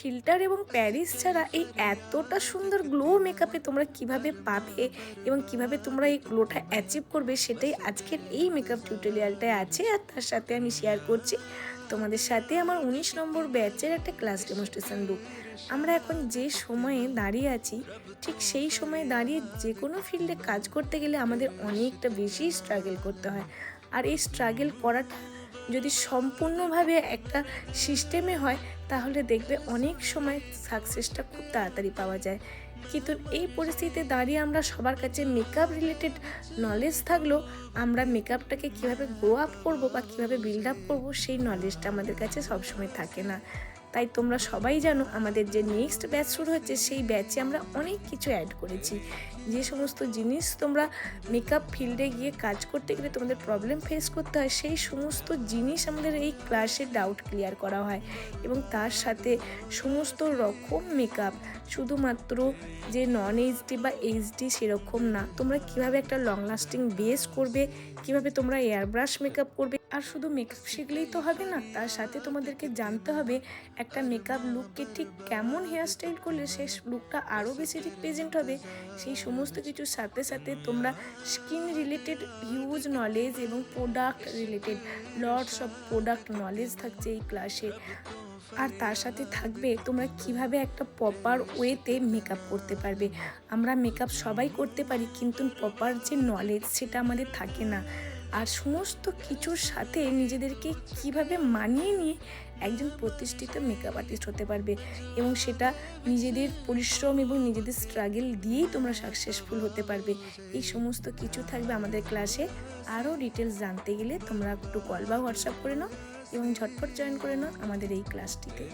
Filter এবং Paris ছাড়া এই এতটা সুন্দর গ্লো মেকআপে তোমরা কিভাবে পাবে এবং কিভাবে তোমরা এই গ্লোটা অ্যাচিভ করবে, সেটাই আজকের এই মেকআপ টিউটোরিয়ালটায় আছে। আর তার সাথে আমি শেয়ার করছি তোমাদের সাথে আমার 19 নম্বর ব্যাচের একটা ক্লাস ডেমনস্ট্রেশন লুক। আমরা এখন যে সময়ে দাঁড়িয়ে আছি, ঠিক সেই সময়ে দাঁড়িয়ে যে কোনো ফিল্ডে কাজ করতে গেলে আমাদের অনেকটা বেশি স্ট্রাগল করতে হয়। আর এই স্ট্রাগল করাটা যদি সম্পূর্ণভাবে একটা সিস্টেমে হয়, তাহলে দেখবে অনেক সময় সাকসেসটা খুব তাড়াতাড়ি পাওয়া যায়। কিন্তু এই পরিস্থিতিতে দাঁড়িয়ে আমরা সবার কাছে মেকআপ রিলেটেড নলেজ থাকলেও আমরা মেকআপটাকে কীভাবে গ্রো আপ করবো বা কীভাবে বিল্ড আপ করবো, সেই নলেজটা আমাদের কাছে সবসময় থাকে না। তাই তোমরা সবাই জানো আমাদের যে নেক্সট ব্যাচ শুরু হচ্ছে, সেই ব্যাচে আমরা অনেক কিছু অ্যাড করেছি। যে সমস্ত জিনিস তোমরা মেকআপ ফিল্ডে গিয়ে কাজ করতে গেলে তোমাদের প্রবলেম ফেস করতে হয়, সেই সমস্ত জিনিস আমাদের এই ক্লাসে ডাউট ক্লিয়ার করা হয়। এবং তার সাথে সমস্ত রকম মেকআপ, শুধুমাত্র যে নন এইচডি বা এইচডি সেরকম না, তোমরা কিভাবে একটা লং লাস্টিং বেস করবে, কিভাবে তোমরা এয়ার ব্রাশ মেকআপ করবে। আর শুধু মেকআপ শিখলেই তো হবে না, তার সাথে তোমাদেরকে জানতে হবে একটা মেকআপ লুককে ঠিক কেমন হেয়ারস্টাইল করলে সেই লুকটা আরও বেশি রিপ্রেজেন্ট হবে। সেই সমস্ত কিছুর সাথে সাথে তোমরা স্কিন রিলেটেড হিউজ নলেজ এবং product related lots of product knowledge থাকছে এই ক্লাসে। আর তার সাথে থাকবে তোমরা কিভাবে একটা প্রপার ওয়েতে মেকআপ করতে পারবে। আমরা মেকআপ সবাই করতে পারি, কিন্তু প্রপার যে নলেজ সেটা আমাদের থাকে না। আর সমস্ত কিছুর সাথে নিজেদেরকে কিভাবে মানিয়ে নিয়ে একজন প্রতিষ্ঠিত মেকআপ আর্টিস্ট হতে পারবে, এবং সেটা নিজেদের পরিশ্রম এবং নিজেদের স্ট্রাগল দিয়েই তোমরা সাকসেসফুল হতে পারবে। এই সমস্ত কিছু থাকবে আমাদের ক্লাসে। আরও ডিটেলস জানতে গেলে তোমরা একটু কল বা হোয়াটসঅ্যাপ করে নাও এবং ঝটপট জয়েন করে নাও আমাদের এই ক্লাসটিতে।